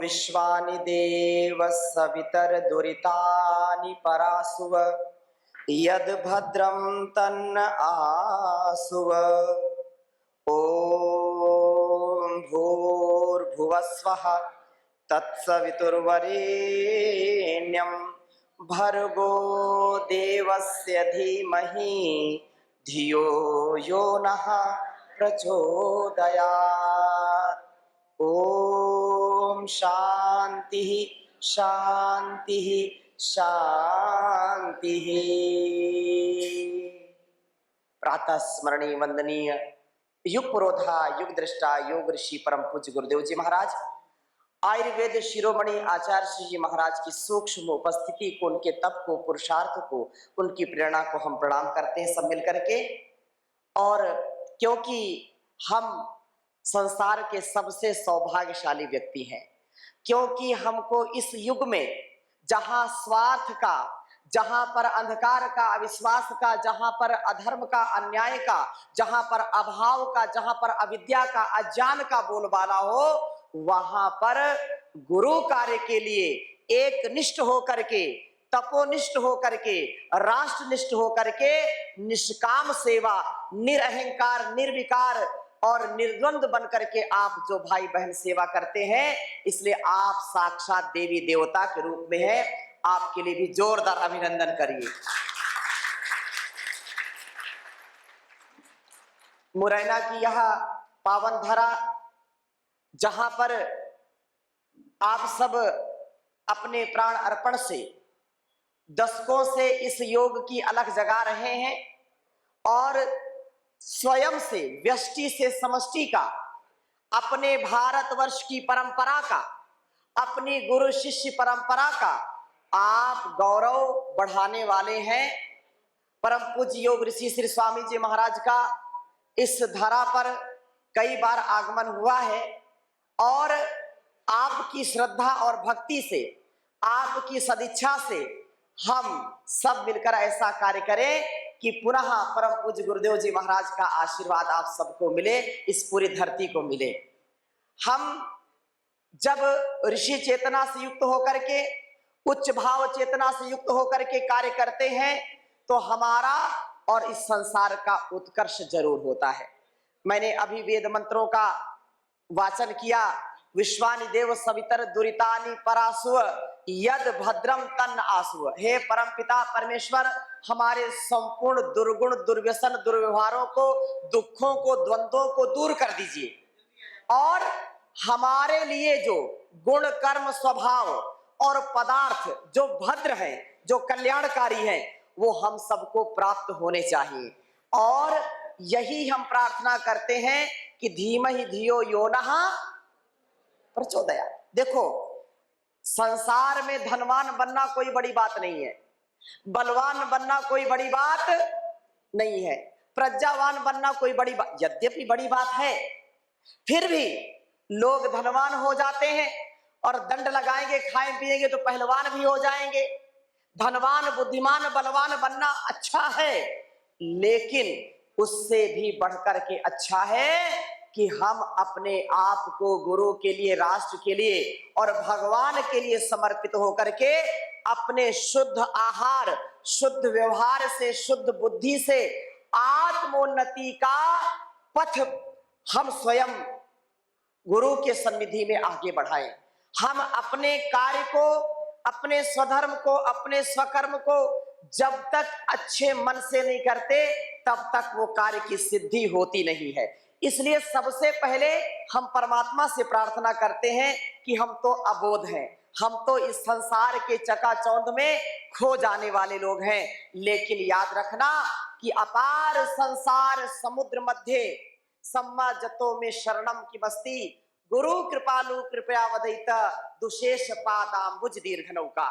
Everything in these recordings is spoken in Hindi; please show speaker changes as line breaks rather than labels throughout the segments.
विश्वानि देव सवितर्दुरितानि परासुव यद् भद्रं तन्न आसुव। ॐ भूर्भुवस्वः तत्सवितुर्वरेण्यं भर्गो देवस्य धीमहि धियो यो नः प्रचोदयात्। ओम शांति शांति शांति। प्रातः स्मरणीय वंदनीय युग पुरोधा युग दृष्टा योग ऋषि परम पूज्य गुरुदेव जी महाराज, आयुर्वेद शिरोमणि आचार्य श्री जी महाराज की सूक्ष्म उपस्थिति को, उनके तप को, पुरुषार्थ को, उनकी प्रेरणा को हम प्रणाम करते हैं सब मिल करके। और क्योंकि हम संसार के सबसे सौभाग्यशाली व्यक्ति हैं, क्योंकि हमको इस युग में जहां स्वार्थ का, जहां पर अंधकार का, अविश्वास का, जहां पर अधर्म का, अन्याय का, जहां पर अभाव का, जहां पर अविद्या का, अज्ञान का बोलबाला हो, वहां पर गुरु कार्य के लिए एक निष्ठ होकर के, तपोनिष्ठ होकर के, राष्ट्रनिष्ठ होकर के निष्काम सेवा, निरअहंकार, निर्विकार और निर्द्वंद बन करके आप जो भाई बहन सेवा करते हैं, इसलिए आप साक्षात देवी देवता के रूप में हैं। आपके लिए भी जोरदार अभिनंदन करिए। मुरैना की यह पावन धरा, जहां पर आप सब अपने प्राण अर्पण से दशकों से इस योग की अलख जगा रहे हैं और स्वयं से, व्यष्टि से समष्टि का, अपने भारतवर्ष की परंपरा का, अपनी गुरु शिष्य परंपरा का आप गौरव बढ़ाने वाले हैं। परम पूज्य योग ऋषि श्री स्वामी जी महाराज का इस धरा पर कई बार आगमन हुआ है और आपकी श्रद्धा और भक्ति से, आपकी सदिच्छा से हम सब मिलकर ऐसा कार्य करें कि पुनः परम पूज्य गुरुदेव जी महाराज का आशीर्वाद आप सबको मिले, इस पूरी धरती को मिले। हम जब ऋषि चेतना से युक्त होकर के, उच्च भाव चेतना से युक्त होकर के कार्य करते हैं तो हमारा और इस संसार का उत्कर्ष जरूर होता है। मैंने अभी वेद मंत्रों का वाचन किया। विश्वानि देव सवितर दुरितानि परासुव यद भद्रम तन्न आसुव। हे परम पिता परमेश्वर, हमारे संपूर्ण दुर्गुण, दुर्व्यसन, दुर्व्यवहारों को, दुखों को, द्वंद्वों को दूर कर दीजिए और हमारे लिए जो गुण, कर्म, स्वभाव और पदार्थ जो भद्र हैं, जो कल्याणकारी हैं, वो हम सबको प्राप्त होने चाहिए। और यही हम प्रार्थना करते हैं कि धीमहि धियो यो नः प्रचोदयात्। देखो, संसार में धनवान बनना कोई बड़ी बात नहीं है, बलवान बनना कोई बड़ी बात नहीं है, प्रज्ञावान बनना कोई बड़ी बात, यद्यपि बड़ी बात है, फिर भी लोग धनवान हो जाते हैं और दंड लगाएंगे, खाएं पिएंगे तो पहलवान भी हो जाएंगे। धनवान, बुद्धिमान, बलवान बनना अच्छा है, लेकिन उससे भी बढ़कर के अच्छा है कि हम अपने आप को गुरु के लिए, राष्ट्र के लिए और भगवान के लिए समर्पित होकर के अपने शुद्ध आहार, शुद्ध व्यवहार से, शुद्ध बुद्धि से आत्मोन्नति का पथ हम स्वयं गुरु के सन्निधि में आगे बढ़ाएं। हम अपने कार्य को, अपने स्वधर्म को, अपने स्वकर्म को जब तक अच्छे मन से नहीं करते तब तक वो कार्य की सिद्धि होती नहीं है। इसलिए सबसे पहले हम परमात्मा से प्रार्थना करते हैं कि हम तो अबोध हैं, हम तो इस संसार के चकाचौंध में खो जाने वाले लोग हैं, लेकिन याद रखना कि अपार संसार समुद्र मध्य सम्मा जतो में शरणम की मस्ती गुरु कृपालु कृपया वदयित दुशेष पादाम्बुज दीर्घ नौका।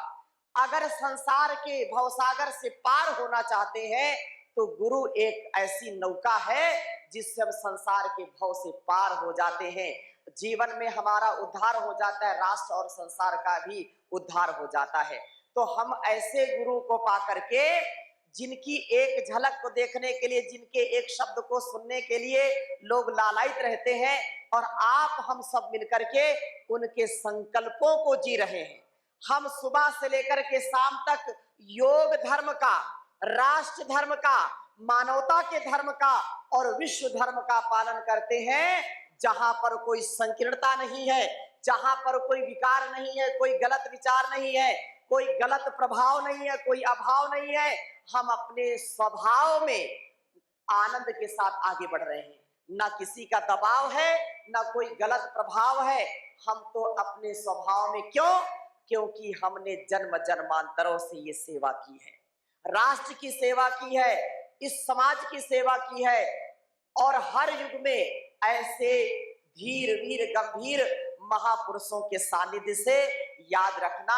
अगर संसार के भवसागर से पार होना चाहते हैं तो गुरु एक ऐसी नौका है जिससे हम संसार के भव से पार हो जाते हैं। जीवन में हमारा उद्धार हो जाता है, राष्ट्र और संसार का भी उद्धार हो जाता है। तो हम ऐसे गुरु को पा करके जिनकी एक झलक को देखने के लिए, जिनके एक शब्द को सुनने के लिए लोग लालायित रहते हैं, और आप हम सब मिलकर के उनके संकल्पों को जी रहे हैं। हम सुबह से लेकर के शाम तक योग धर्म का, राष्ट्र धर्म का, मानवता के धर्म का और विश्व धर्म का पालन करते हैं, जहां पर कोई संकीर्णता नहीं है, जहां पर कोई विकार नहीं है, कोई गलत विचार नहीं है, कोई गलत प्रभाव नहीं है, कोई अभाव नहीं है। हम अपने स्वभाव में आनंद के साथ आगे बढ़ रहे हैं, ना किसी का दबाव है, ना कोई गलत प्रभाव है। हम तो अपने स्वभाव में, क्योंकि हमने जन्म जन्मांतरों से ये सेवा की है, राष्ट्र की सेवा की है, इस समाज की सेवा की है, और हर युग में ऐसे धीर वीर गंभीर महापुरुषों के सानिध्य से याद रखना,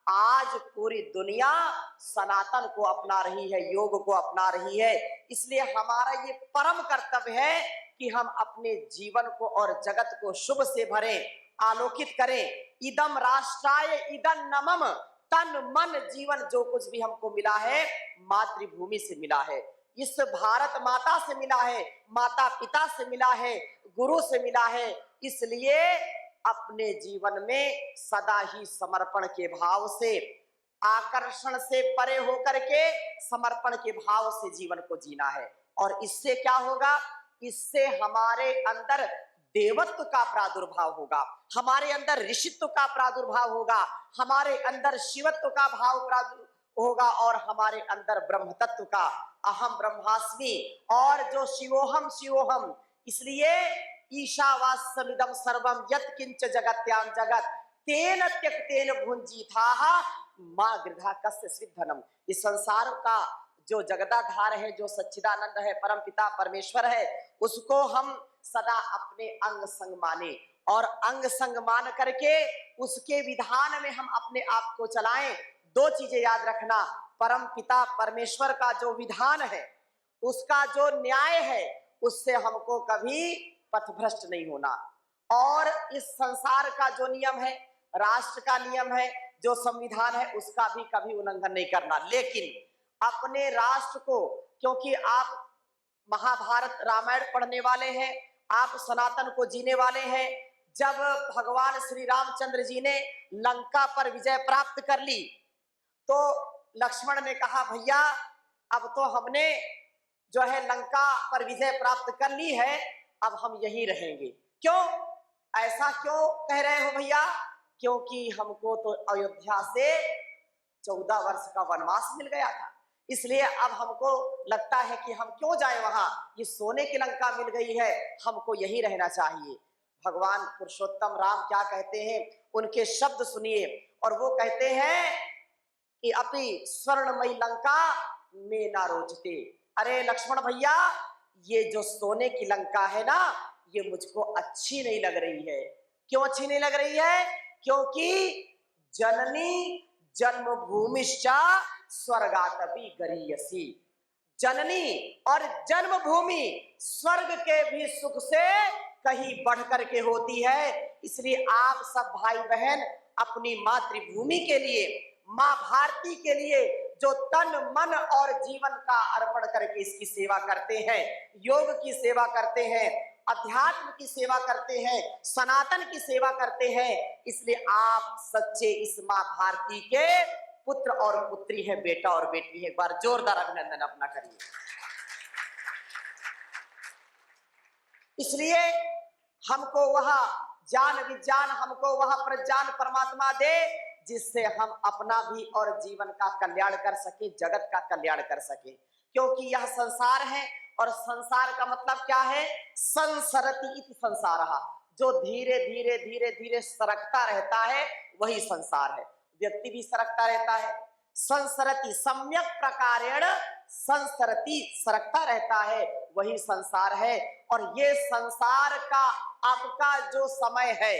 आज पूरी दुनिया सनातन को अपना रही है, योग को अपना रही है। इसलिए हमारा ये परम कर्तव्य है कि हम अपने जीवन को और जगत को शुभ से भरें, आलोकित करें। इदम राष्ट्राय इदं नमम, तन मन जीवन जो कुछ भी हमको मिला है मातृभूमि से मिला है, इस भारत माता से मिला है, माता पिता से मिला है, गुरु से मिला है। इसलिए अपने जीवन में सदा ही समर्पण के भाव से, आकर्षण से परे होकर के समर्पण के भाव से जीवन को जीना है। और इससे क्या होगा? इससे हमारे अंदर देवत्व का प्रादुर्भाव होगा, हमारे अंदर ऋषित्व का प्रादुर्भाव होगा, हमारे अंदर शिवत्व का भाव होगा, और हमारे अंदर ब्रह्म तत्व का, अहम ब्रह्मास्मि, और जो शिवोहम शिवोहम। इसलिए ईशावास्यमिदं सर्वं यत् किंच जगत्यां जगत् तेन त्यक्तेन भुंजीथाः मा गृधा कस्य सिद्धनम। इस संसार का जो जगदाधार है, जो सच्चिदानंद है, परम पिता परमेश्वर है, उसको हम सदा अपने अंग संग माने, और अंग संग मान करके उसके विधान में हम अपने आप को चलाएं। दो चीजें याद रखना, परम पिता परमेश्वर का जो विधान है, उसका जो न्याय है, उससे हमको कभी पथभ्रष्ट नहीं होना, और इस संसार का जो नियम है, राष्ट्र का नियम है, जो संविधान है, उसका भी कभी उल्लंघन नहीं करना। लेकिन अपने राष्ट्र को, क्योंकि आप महाभारत रामायण पढ़ने वाले हैं, आप सनातन को जीने वाले हैं, जब भगवान श्री रामचंद्र जी ने लंका पर विजय प्राप्त कर ली, तो लक्ष्मण ने कहा, भैया अब तो हमने जो है लंका पर विजय प्राप्त कर ली है, अब हम यहीं रहेंगे। क्यों? ऐसा क्यों कह रहे हो भैया? क्योंकि हमको तो अयोध्या से 14 वर्ष का वनवास मिल गया था, इसलिए अब हमको लगता है कि हम क्यों जाएं वहां, ये सोने की लंका मिल गई है, हमको यहीं रहना चाहिए। भगवान पुरुषोत्तम राम क्या कहते हैं, उनके शब्द सुनिए, और वो कहते हैं कि अपनी स्वर्णमयी लंका में ना रोचते। अरे लक्ष्मण भैया, ये जो सोने की लंका है ना, ये मुझको अच्छी नहीं लग रही है। क्यों अच्छी नहीं लग रही है? क्योंकि जननी जन्मभूमिश्चा स्वर्गातपि गरीयसी। जननी और जन्मभूमि स्वर्ग के भी सुख से कहीं बढ़ करके होती है। इसलिए आप सब भाई बहन अपनी मातृभूमि के लिए, माँ भारती के लिए जो तन मन और जीवन का अर्पण करके इसकी सेवा करते हैं, योग की सेवा करते हैं, अध्यात्म की सेवा करते हैं, सनातन की सेवा करते हैं, इसलिए आप सच्चे इस माँ भारती के पुत्र और पुत्री है, बेटा और बेटी है। एक बार जोरदार अभिनंदन अपना करिए। इसलिए हमको वह ज्ञान विज्ञान, हमको वह प्रज्ञान परमात्मा दे, जिससे हम अपना भी और जीवन का कल्याण कर सके, जगत का कल्याण कर सके। क्योंकि यह संसार है, और संसार का मतलब क्या है? संसरति इति संसारः, जो धीरे धीरे धीरे धीरे सरकता रहता है वही संसार है। व्यक्ति भी सरकता रहता है, संसरति सम्यक प्रकारेण संसरति, सरकता रहता है, वही संसार है। और ये संसार का आपका जो समय है,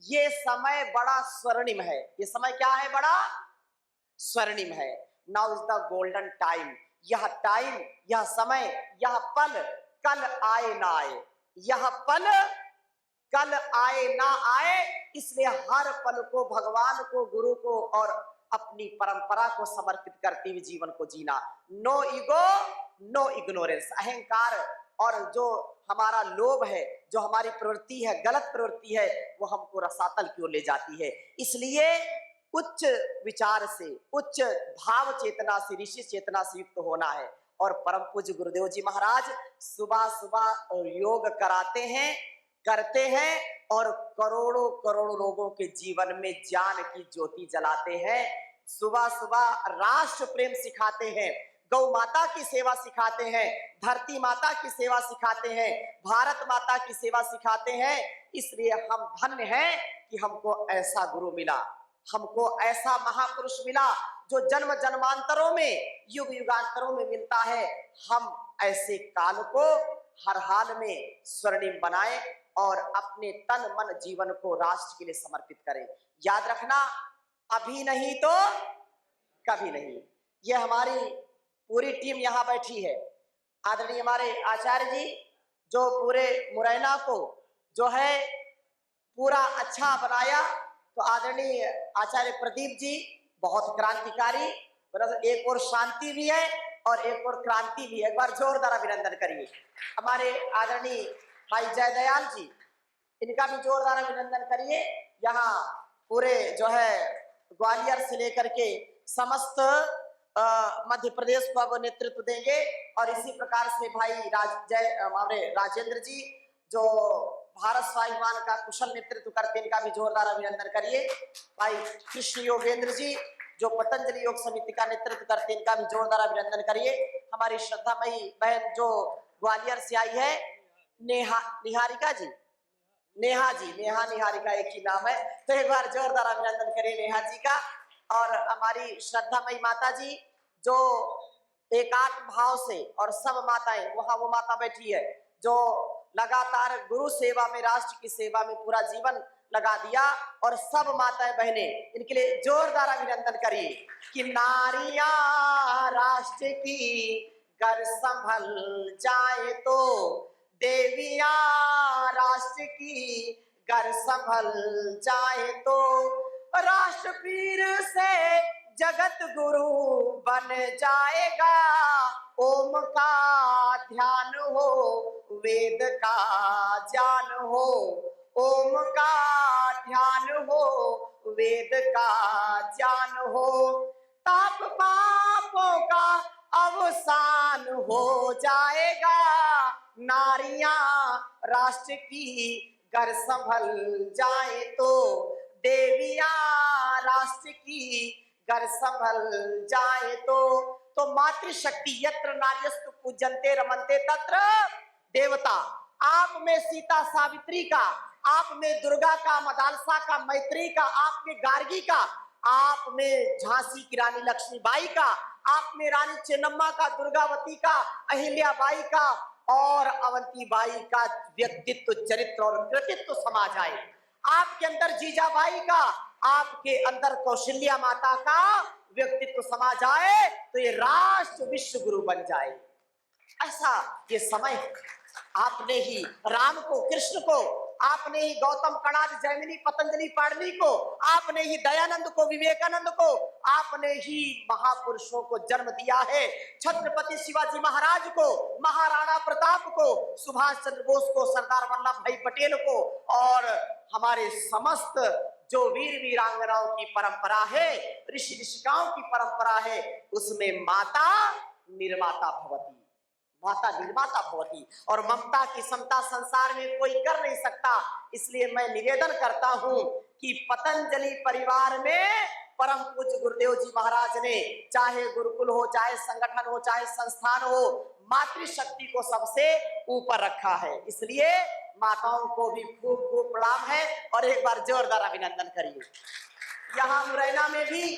ये समय बड़ा स्वर्णिम है। ये समय क्या है? बड़ा स्वर्णिम है। Now is the golden time. यह टाइम, यह समय, यह पल कल आए ना आए, यह पल कल आए ना आए, इसलिए हर पल को भगवान को, गुरु को और अपनी परंपरा को समर्पित करते हुए जीवन को जीना। No ego, no ignorance. अहंकार और जो हमारा लोभ है, जो हमारी प्रवृत्ति है, गलत प्रवृत्ति है, वो हमको रसातल की ओर ले जाती है। इसलिए उच्च विचार से, उच्च भाव चेतना से, ऋषि चेतना से युक्त होना है। और परम पूज्य गुरुदेव जी महाराज सुबह सुबह योग कराते हैं, करते हैं और करोड़ों करोड़ों लोगों के जीवन में ज्ञान की ज्योति जलाते हैं। सुबह सुबह राष्ट्र प्रेम सिखाते हैं, गौ माता की सेवा सिखाते हैं, धरती माता की सेवा सिखाते हैं, भारत माता की सेवा सिखाते हैं। इसलिए हम धन्य हैं कि हमको ऐसा गुरु मिला, हमको ऐसा महापुरुष मिला जो जन्म जन्मांतरों में, युग युगांतरों में मिलता है। हम ऐसे काल को हर हाल में स्वर्णिम बनाएं और अपने तन मन जीवन को राष्ट्र के लिए समर्पित करें। याद रखना, अभी नहीं तो कभी नहीं। ये हमारी पूरी टीम यहाँ बैठी है। आदरणीय हमारे आचार्य जी जो पूरे मुरैना को जो है पूरा अच्छा बनाया, तो आदरणीय आचार्य प्रदीप जी बहुत क्रांतिकारी, एक और शांति भी है और एक और क्रांति भी है। एक बार जोरदार अभिनंदन करिए। हमारे आदरणीय भाई जय दयाल जी, इनका भी जोरदार अभिनंदन करिए। यहाँ पूरे जो है ग्वालियर से लेकर के समस्त मध्य प्रदेश को अब नेतृत्व देंगे। और इसी प्रकार से भाई हमारे राजेंद्र जी जो भारत स्वाभिमान का कुशल नेतृत्व करते हैं, इनका भी जोरदार अभिनंदन करिए। भाई कृष्ण योगेंद्र जी जो पतंजलि योग समिति का नेतृत्व करते हैं, इनका भी जोरदार अभिनंदन करिए। हमारी श्रद्धामयी बहन जो ग्वालियर से आई है, निहारिका जी, नेहा जी, नेहा निहारिका एक ही नाम है, तो एक बार जोरदार अभिनंदन करिए नेहा जी का। और हमारी श्रद्धामयी माता जी जो एकात्म भाव से, और सब माताएं, वहां वो माता बैठी है जो लगातार गुरु सेवा में, राष्ट्र की सेवा में पूरा जीवन लगा दिया। और सब माताएं बहनें, इनके लिए जोरदार अभिनंदन करिए कि नारियां राष्ट्र की घर संभल जाए तो देवियां राष्ट्र की घर संभल जाए तो राष्ट्रपीर से जगत गुरु बन जाएगा। ओम का ध्यान हो, वेद का ज्ञान हो, ओम का ध्यान हो, वेद का ज्ञान हो, ताप पापों का अवसान हो जाएगा। नारियां राष्ट्र की घर संभल जाए तो देवियां राष्ट्र की घर संभल जाए तो मातृशक्ति यत्र नार्यस्तु पूज्यन्ते रमन्ते तत्र देवता। आप में सीता सावित्री का, आप में दुर्गा का, मदालसा का, मैत्री का, आप में गार्गी का, आप में झांसी की रानी लक्ष्मीबाई का, आप में रानी चेन्नम्मा का, दुर्गावती का, अहिल्याबाई का और अवंतीबाई का व्यक्तित्व, चरित्र और कृतित्व समा जाए। आपके अंदर जीजाबाई का, आपके अंदर कौशल्या माता का व्यक्तित्व समा जाए तो ये राष्ट्र विश्व गुरु बन जाए। ऐसा ये समय है। आपने ही राम को, कृष्ण को, आपने ही गौतम कणाद, जैमिनी, पतंजलि, पाणिनि को, आपने ही दयानंद को, विवेकानंद को, आपने ही महापुरुषों को जन्म दिया है। छत्रपति शिवाजी महाराज को, महाराणा प्रताप को, सुभाष चंद्र बोस को, सरदार वल्लभ भाई पटेल को और हमारे समस्त जो वीर वीरांगनाओं की परंपरा है, ऋषि ऋषिकाओं की परंपरा है, उसमें माता निर्माता भवती, माता निर्माता भवती। और ममता की समता संसार में कोई कर नहीं सकता। इसलिए मैं निवेदन करता हूं कि पतंजलि परिवार में परम पूज्य गुरुदेव जी महाराज ने, चाहे गुरुकुल हो, चाहे संगठन हो, चाहे संस्थान हो, मातृशक्ति को सबसे ऊपर रखा है। इसलिए माताओं को भी खूब खूब प्रणाम है और एक बार जोरदार अभिनंदन करिए। यहाँ मुरैना में भी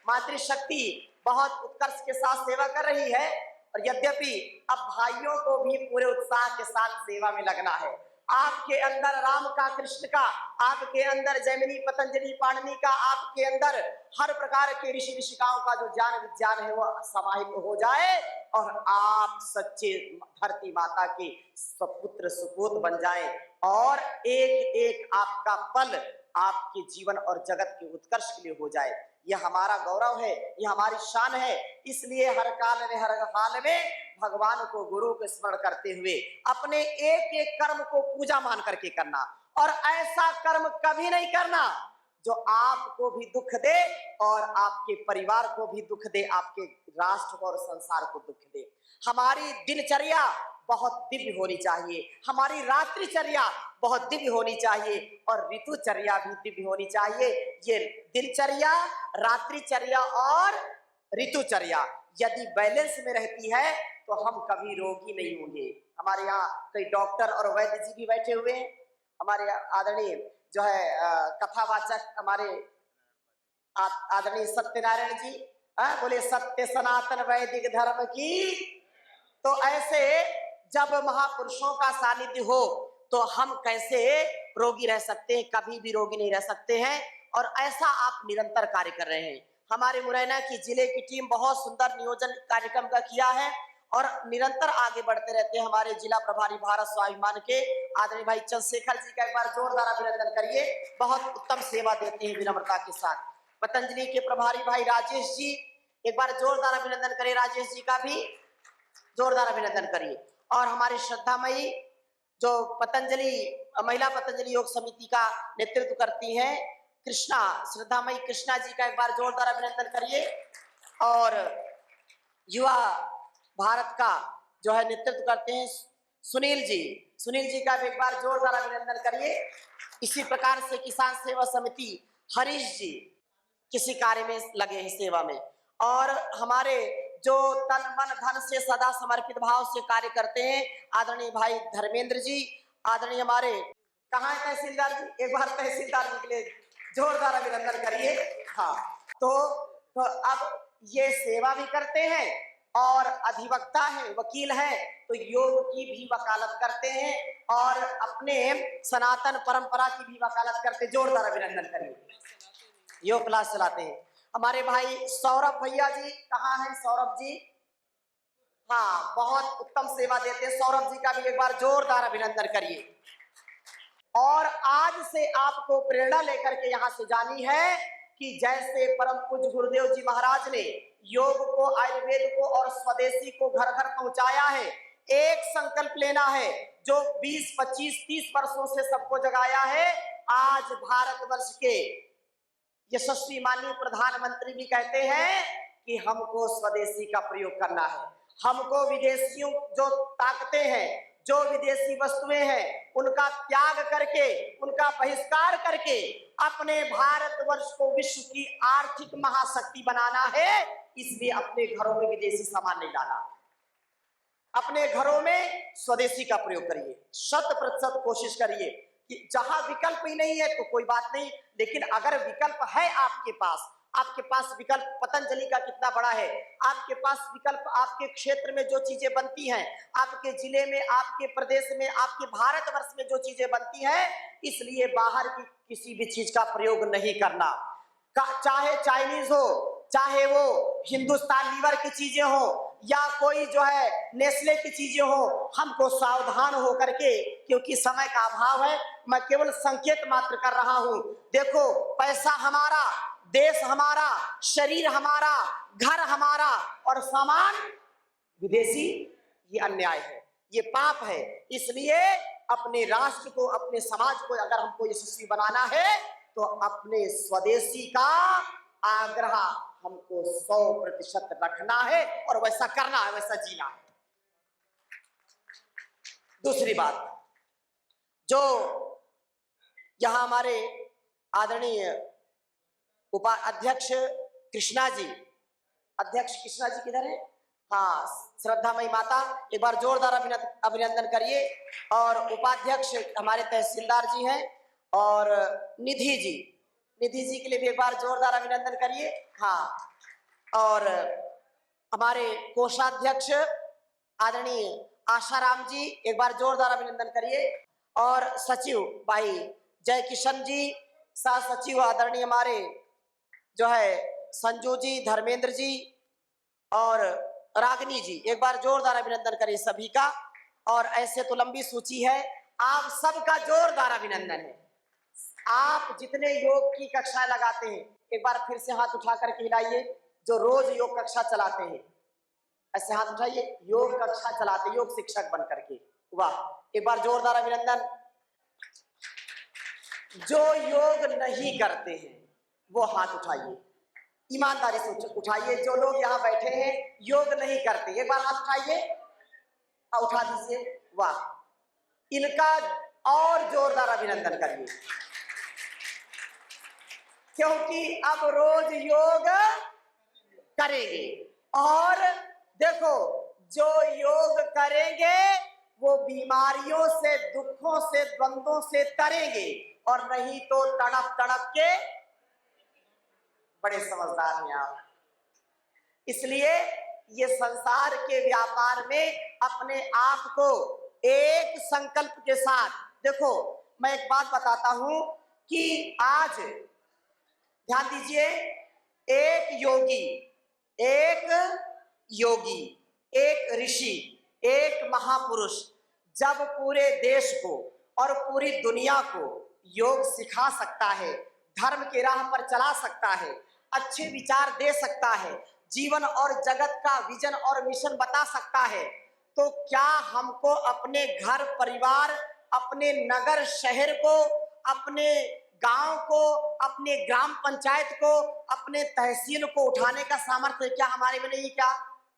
मातृशक्ति बहुत उत्कर्ष के साथ सेवा कर रही है और यद्यपि अब भाइयों को भी पूरे उत्साह के साथ सेवा में लगना है। आपके अंदर राम का, कृष्ण का, आपके अंदर जैमिनी, पतंजलि, पाणिनि का, आपके अंदर हर प्रकार के ऋषि ऋषिकाओं का जो ज्ञान विज्ञान है वो समाहित हो जाए और आप सच्चे धरती माता के सपुत्र सुपूत बन जाएं और एक एक आपका पल आपके जीवन और जगत के उत्कर्ष के लिए हो जाए। यह हमारा गौरव है, यह हमारी शान है। इसलिए हर काल में, हर हाल में भगवान को, गुरु को स्मरण करते हुए अपने एक एक कर्म को पूजा मान करके करना, और ऐसा कर्म कभी नहीं करना जो आपको भी दुख दे और आपके परिवार को भी दुख दे, आपके राष्ट्र को और संसार को दुख दे। हमारी दिनचर्या बहुत दिव्य होनी चाहिए, हमारी रात्रिचर्या बहुत दिव्य होनी चाहिए, और ऋतुचर्या भी दिव्य होनी चाहिए। ये दिनचर्या, रात्रिचर्या और ऋतुचर्या यदि बैलेंस में रहती है तो हम कभी रोगी नहीं होंगे। हमारे यहाँ कई डॉक्टर और वैद्य जी भी बैठे हुए हैं। हमारे आदरणीय जो है कथावाचक हमारे आदरणीय सत्यनारायण जी, बोले सत्य सनातन वैदिक धर्म की। तो ऐसे जब महापुरुषों का सानिध्य हो तो हम कैसे रोगी रह सकते हैं? कभी भी रोगी नहीं रह सकते हैं। और ऐसा आप निरंतर कार्य कर रहे हैं। हमारे मुरैना की जिले की टीम बहुत सुंदर नियोजन कार्यक्रम का किया है और निरंतर आगे बढ़ते रहते हैं। हमारे जिला प्रभारी भारत स्वाभिमान के आदरणीय भाई चंद्रशेखर जी का एक बार जोरदार अभिनंदन करिए, बहुत उत्तम सेवा देते हैं विनम्रता के साथ। पतंजलि के प्रभारी भाई राजेश जी, एक बार जोरदार अभिनंदन करिए, राजेश जी का भी जोरदार अभिनंदन करिए। और हमारे श्रद्धामयी जो महिला पतंजलि योग समिति का नेतृत्व करती हैं कृष्णा, श्रद्धामयी कृष्णा जी का एक बार जोरदार अभिनंदन करिए। और युवा भारत का जो है नेतृत्व करते हैं सुनील जी का भी एक बार जोरदार अभिनंदन करिए। इसी प्रकार से किसान सेवा समिति हरीश जी किसी कार्य में लगे हैं सेवा में। और हमारे जो तन मन धन से सदा समर्पित भाव से कार्य करते हैं आदरणीय भाई धर्मेंद्र जी, आदरणीय हमारे कहाँ है तहसीलदार जी, एक बार तहसीलदार जी के लिए जोरदार अभिनंदन करिए। हाँ, तो अब ये सेवा भी करते हैं और अधिवक्ता है, वकील है, तो योग की भी वकालत करते हैं और अपने सनातन परंपरा की भी वकालत करते। जोरदार अभिनंदन करिए। योग क्लास चलाते हैं हमारे भाई सौरभ भैया जी, कहाँ हैं सौरभ जी? हाँ, बहुत उत्तम सेवा देते हैं। सौरभ जी का भी एक बार जोरदार अभिनंदन करिए। और आज से आपको प्रेरणा लेकर के यहाँ से जानी है कि जैसे परम पूज्य गुरुदेव जी महाराज ने योग को, आयुर्वेद को और स्वदेशी को घर घर पहुंचाया है, एक संकल्प लेना है जो 20, 25, 30 वर्षों से सबको जगाया है। आज भारतवर्ष के यशस्वी माननीय प्रधानमंत्री भी कहते हैं कि हमको स्वदेशी का प्रयोग करना है। हमको विदेशियों जो ताकतें हैं, जो विदेशी वस्तुएं हैं, उनका त्याग करके, उनका बहिष्कार करके अपने भारतवर्ष को विश्व की आर्थिक महाशक्ति बनाना है। इसलिए अपने घरों में विदेशी सामान नहीं लाना, अपने घरों में स्वदेशी का प्रयोग करिए। 100% कोशिश करिए कि जहां विकल्प ही नहीं है तो कोई बात नहीं, लेकिन अगर विकल्प है आपके पास विकल्प पतंजलि का कितना बड़ा है, आपके पास विकल्प आपके क्षेत्र में जो चीजें बनती हैं, आपके जिले में, आपके प्रदेश में, आपके भारतवर्ष में जो चीजें बनती हैं, इसलिए बाहर की किसी भी चीज का प्रयोग नहीं करना। चाहे चाइनीज हो, चाहे वो हिंदुस्तान लीवर की चीजें हो या कोई जो है नेस्ले की चीजें हो, हमको सावधान हो करके, क्योंकि समय का अभाव है, मैं केवल संकेत मात्र कर रहा हूं। देखो, पैसा हमारा, देश हमारा, शरीर हमारा, घर हमारा और सामान विदेशी, ये अन्याय है, ये पाप है। इसलिए अपने राष्ट्र को, अपने समाज को अगर हमको यशस्वी बनाना है तो अपने स्वदेशी का आग्रह हमको 100% रखना है और वैसा करना है, वैसा जीना है। दूसरी बात, जो यहां हमारे आदरणीय उपाध्यक्ष कृष्णा जी, अध्यक्ष कृष्णा जी किधर है? हाँ, श्रद्धामयी माता, एक बार जोरदार अभिनंदन करिए। और उपाध्यक्ष हमारे तहसीलदार जी हैं और निधि जी के लिए भी एक बार जोरदार अभिनंदन करिए। हाँ, और हमारे कोषाध्यक्ष आदरणीय आशाराम जी, एक बार जोरदार अभिनंदन करिए। और सचिव भाई जय किशन जी, सह सचिव आदरणीय हमारे जो है संजू जी, धर्मेंद्र जी और रागनी जी, एक बार जोरदार अभिनंदन करिए सभी का। और ऐसे तो लंबी सूची है, आप सबका जोरदार अभिनंदन है। आप जितने योग की कक्षाएं लगाते हैं, एक बार फिर से हाथ उठा करके हिलाइए। जो रोज योग कक्षा चलाते हैं, ऐसे हाथ उठाइए। योग कक्षा चलाते, योग शिक्षक बन करके, वाह, एक बार जोरदार अभिनंदन। जो योग नहीं करते हैं वो हाथ उठाइए, ईमानदारी से उठाइए। जो लोग यहाँ बैठे हैं योग नहीं करते, एक बार हाथ उठाइए, उठा दीजिए, वाह, इनका और जोरदार अभिनंदन करिए, क्योंकि अब रोज योग करेंगे। और देखो, जो योग करेंगे वो बीमारियों से, दुखों से, द्वंद्वों से तरेंगे, और नहीं तो तड़प तड़प के। बड़े समझदार हैं आप। इसलिए ये संसार के व्यापार में अपने आप को एक संकल्प के साथ, देखो मैं एक बात बताता हूं कि आज ध्यान दीजिए, एक योगी, एक ऋषि, एक महापुरुष जब पूरे देश को और पूरी दुनिया को योग सिखा सकता है, धर्म के राह पर चला सकता है, अच्छे विचार दे सकता है, जीवन और जगत का विजन और मिशन बता सकता है, तो क्या हमको अपने घर परिवार, अपने नगर शहर को, अपने गांव को, अपने ग्राम पंचायत को, अपने तहसील को उठाने का सामर्थ्य क्या हमारे में नहीं? क्या